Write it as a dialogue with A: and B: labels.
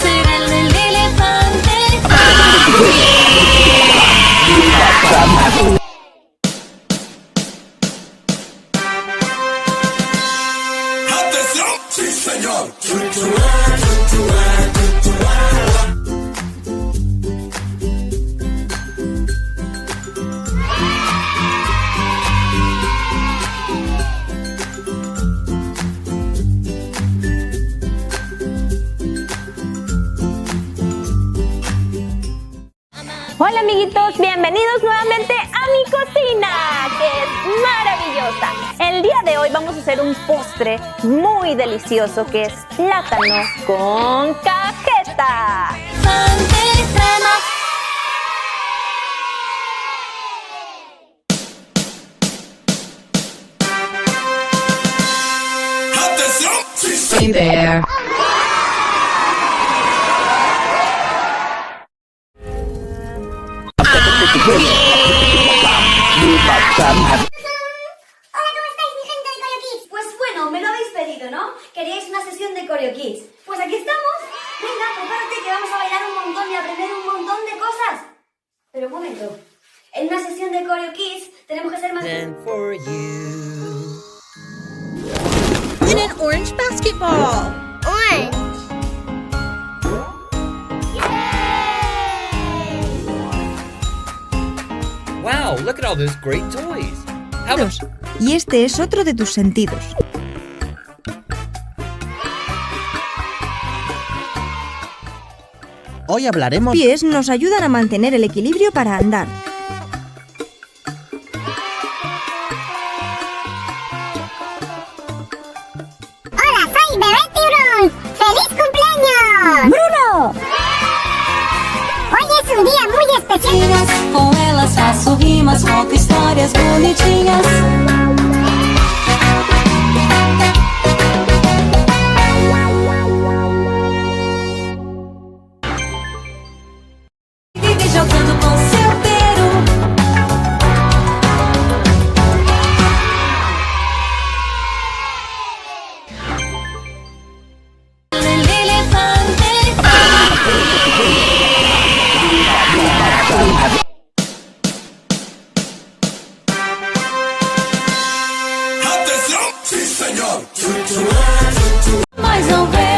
A: Será el elefante.
B: ¡Atención! ¡Sí, señor!
C: Hola amiguitos, bienvenidos nuevamente a mi cocina, que es maravillosa. El día de hoy vamos a hacer un postre muy delicioso que es plátano con cajeta.
B: ¡Atención! ¡Sí, señor!
A: Hey there.
D: Hola, ¿cómo estáis, mi gente de Coreo Kids? Pues bueno, me lo habéis pedido, ¿no? Queríais una sesión de Coreo Kids. Pues aquí estamos. Venga, prepárate que vamos a bailar un montón y aprender un montón de cosas. Pero un momento. En una sesión de Coreo Kids tenemos que ser más...
E: For you. Win an orange basketball.
D: Orange.
E: Wow, look at all those great toys. How much?
F: Y este es otro de tus sentidos.
G: Hoy hablaremos...
F: Los pies nos ayudan a mantener el equilibrio para andar.
D: Hola, soy Bebé Tiburón. ¡Feliz cumpleaños! ¡Bruno! Hoy es un día muy especial.
A: Com elas faço rimas, conto histórias bonitinhas. Vive jogando com seu peru. El elefante.
B: ¡Atención! ¡Sí, señor!
A: Mais não vem.